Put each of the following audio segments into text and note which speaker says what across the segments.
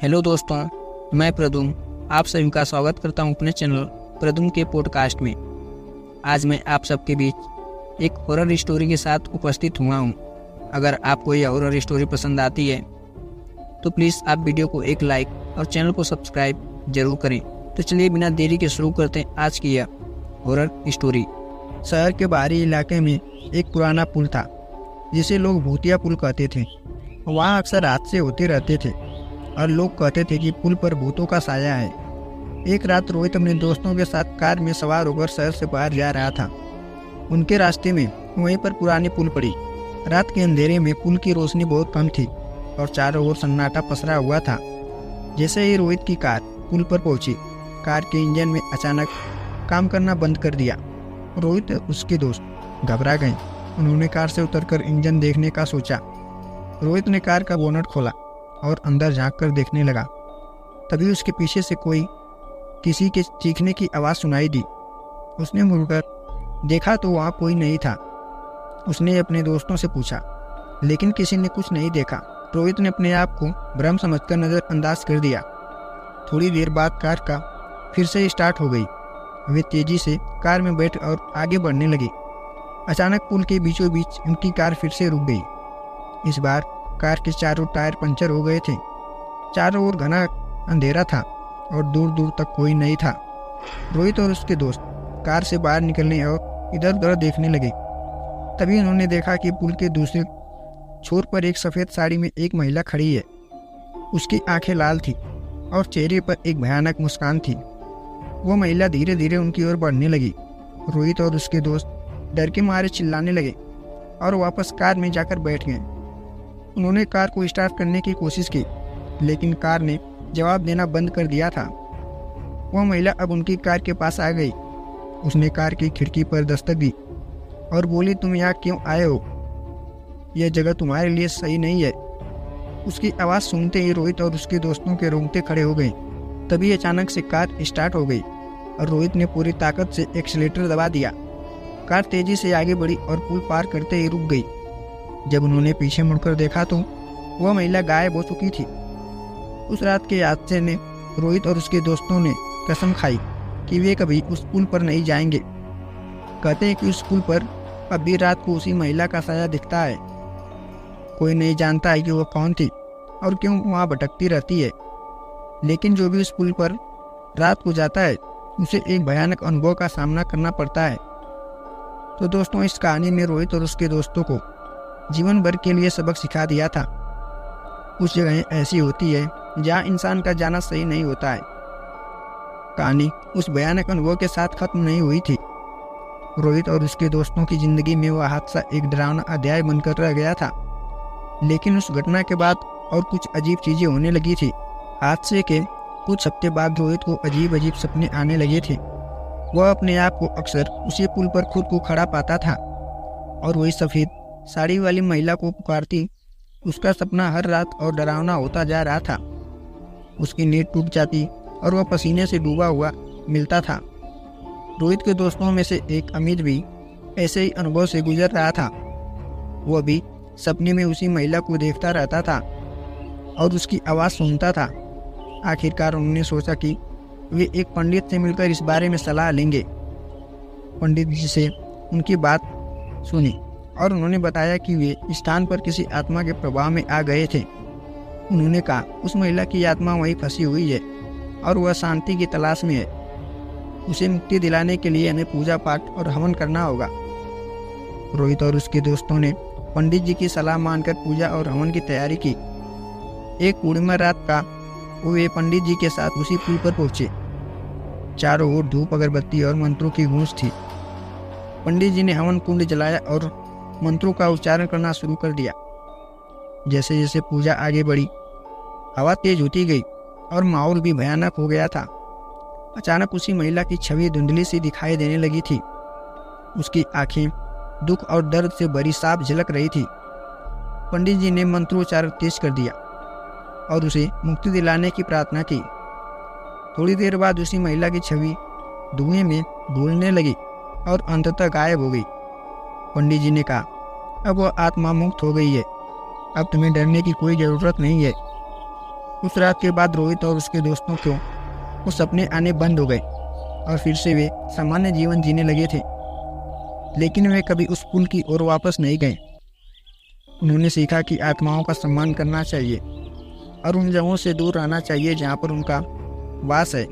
Speaker 1: Hello दोस्तों, मैं प्रदुम आप सभी का स्वागत करता हूं अपने चैनल प्रदुम के पॉडकास्ट में। आज मैं आप सबके बीच एक हॉरर स्टोरी के साथ उपस्थित हुआ हूं। अगर आपको यह हॉरर स्टोरी पसंद आती है तो प्लीज़ आप वीडियो को एक लाइक और चैनल को सब्सक्राइब जरूर करें। तो चलिए बिना देरी के शुरू करते हैं आज की यह हॉरर स्टोरी। शहर के बाहरी इलाके में एक पुराना पुल था जिसे लोग भूतिया पुल कहते थे। वहाँ अक्सर हादसे होते रहते थे और लोग कहते थे कि पुल पर भूतों का साया है। एक रात रोहित अपने दोस्तों के साथ कार में सवार होकर शहर से बाहर जा रहा था। उनके रास्ते में वहीं पर पुरानी पुल पड़ी। रात के अंधेरे में पुल की रोशनी बहुत कम थी और चारों ओर सन्नाटा पसरा हुआ था। जैसे ही रोहित की कार पुल पर पहुंची, कार के इंजन में अचानक काम करना बंद कर दिया। रोहित और उसके दोस्त घबरा गए। उन्होंने कार से उतरकर इंजन देखने का सोचा। रोहित ने कार का बोनट खोला और अंदर झांककर देखने लगा। तभी उसके पीछे से किसी के चीखने की आवाज़ सुनाई दी। उसने मुड़कर देखा तो वहाँ कोई नहीं था। उसने अपने दोस्तों से पूछा, लेकिन किसी ने कुछ नहीं देखा। रोहित ने अपने आप को भ्रम समझकर नज़रअंदाज कर दिया। थोड़ी देर बाद कार का फिर से स्टार्ट हो गई। वे तेजी से कार में बैठ और आगे बढ़ने लगे। अचानक पुल के बीचों बीच उनकी कार फिर से रुक गई। इस बार कार के चारों टायर पंचर हो गए थे। चारों ओर घना अंधेरा था और दूर दूर तक कोई नहीं था। रोहित और उसके दोस्त कार से बाहर निकलने और इधर उधर देखने लगे। तभी उन्होंने देखा कि पुल के दूसरे छोर पर एक सफ़ेद साड़ी में एक महिला खड़ी है। उसकी आंखें लाल थी और चेहरे पर एक भयानक मुस्कान थी। वो महिला धीरे धीरे उनकी ओर बढ़ने लगी। रोहित और उसके दोस्त डर के मारे चिल्लाने लगे और वापस कार में जाकर बैठ गए। उन्होंने कार को स्टार्ट करने की कोशिश की, लेकिन कार ने जवाब देना बंद कर दिया था। वह महिला अब उनकी कार के पास आ गई। उसने कार की खिड़की पर दस्तक दी और बोली, तुम यहाँ क्यों आए हो? यह जगह तुम्हारे लिए सही नहीं है। उसकी आवाज़ सुनते ही रोहित और उसके दोस्तों के रोंगटे खड़े हो गए। तभी अचानक से कार स्टार्ट हो गई और रोहित ने पूरी ताकत से एक्सीलेटर दबा दिया। कार तेजी से आगे बढ़ी और पुल पार करते ही रुक गई। जब उन्होंने पीछे मुड़कर देखा तो वह महिला गायब हो चुकी थी। उस रात के हादसे ने रोहित और उसके दोस्तों ने कसम खाई कि वे कभी उस पुल पर नहीं जाएंगे। कहते हैं कि उस पुल पर अब भी रात को उसी महिला का साया दिखता है। कोई नहीं जानता है कि वह कौन थी और क्यों वहाँ भटकती रहती है, लेकिन जो भी उस पुल पर रात को जाता है उसे एक भयानक अनुभव का सामना करना पड़ता है। तो दोस्तों, इस कहानी में रोहित और उसके दोस्तों को जीवन भर के लिए सबक सिखा दिया था। कुछ जगहें ऐसी होती है जहाँ इंसान का जाना सही नहीं होता है। कहानी उस भयानक अनुभव के साथ खत्म नहीं हुई थी। रोहित और उसके दोस्तों की जिंदगी में वह हादसा एक डरावना अध्याय बनकर रह गया था, लेकिन उस घटना के बाद और कुछ अजीब चीजें होने लगी थी। हादसे के कुछ हफ्ते बाद रोहित को अजीब अजीब सपने आने लगे थे। वह अपने आप को अक्सर उसी पुल पर खुद को खड़ा पाता था और वही सफ़ेद साड़ी वाली महिला को पुकारती। उसका सपना हर रात और डरावना होता जा रहा था। उसकी नींद टूट जाती और वह पसीने से डूबा हुआ मिलता था। रोहित के दोस्तों में से एक अमित भी ऐसे ही अनुभव से गुजर रहा था। वह भी सपने में उसी महिला को देखता रहता था और उसकी आवाज़ सुनता था। आखिरकार उन्होंने सोचा कि वे एक पंडित से मिलकर इस बारे में सलाह लेंगे। पंडित जी से उनकी बात सुनी और उन्होंने बताया कि वे स्थान पर किसी आत्मा के प्रभाव में आ गए थे। उन्होंने कहा, उस महिला की आत्मा वहीं फंसी हुई है और वह शांति की तलाश में है। उसे मुक्ति दिलाने के लिए हमें पूजा पाठ और हवन करना होगा। रोहित और उसके दोस्तों ने पंडित जी की सलाह मानकर पूजा और हवन की तैयारी की। एक पूर्णिमा रात का वे पंडित जी के साथ उसी पुल पर पहुंचे। चारों ओर धूप, अगरबत्ती और मंत्रों की गूंज थी। पंडित जी ने हवन कुंड जलाया और मंत्रों का उच्चारण करना शुरू कर दिया। जैसे जैसे पूजा आगे बढ़ी, हवा तेज होती गई और माहौल भी भयानक हो गया था। अचानक उसी महिला की छवि धुंधली सी दिखाई देने लगी थी। उसकी आंखें दुख और दर्द से भरी साफ झलक रही थी। पंडित जी ने मंत्रोच्चारण तेज कर दिया और उसे मुक्ति दिलाने की प्रार्थना की। थोड़ी देर बाद उसी महिला की छवि धुएं में घुलने लगी और अंततः गायब हो गई। पंडित जी ने कहा, अब वह आत्मा मुक्त हो गई है। अब तुम्हें डरने की कोई ज़रूरत नहीं है। उस रात के बाद रोहित और उसके दोस्तों को वो सपने आने बंद हो गए और फिर से वे सामान्य जीवन जीने लगे थे। लेकिन वे कभी उस पुल की ओर वापस नहीं गए। उन्होंने सीखा कि आत्माओं का सम्मान करना चाहिए और उन जगहों से दूर रहना चाहिए जहाँ पर उनका वास है।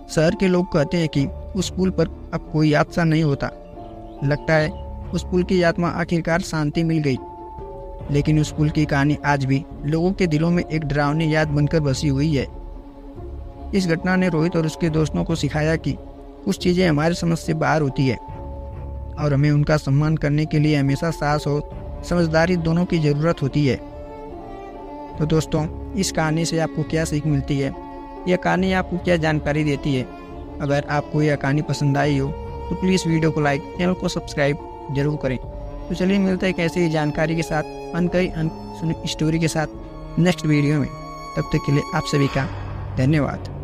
Speaker 1: शहर के लोग कहते हैं कि उस पुल पर अब कोई हादसा नहीं होता। लगता है उस पुल की आत्मा आखिरकार शांति मिल गई। लेकिन उस पुल की कहानी आज भी लोगों के दिलों में एक डरावनी याद बनकर बसी हुई है। इस घटना ने रोहित और उसके दोस्तों को सिखाया कि कुछ चीज़ें हमारे समझ से बाहर होती है और हमें उनका सम्मान करने के लिए हमेशा साहस और समझदारी दोनों की ज़रूरत होती है। तो दोस्तों, इस कहानी से आपको क्या सीख मिलती है? यह कहानी आपको क्या जानकारी देती है? अगर आपको यह कहानी पसंद आई हो तो प्लीज़ वीडियो को लाइक, चैनल को सब्सक्राइब जरूर करें। तो चलिए मिलते हैं एक ऐसी ही जानकारी के साथ, अनकही स्टोरी के साथ नेक्स्ट वीडियो में। तब तक के लिए आप सभी का धन्यवाद।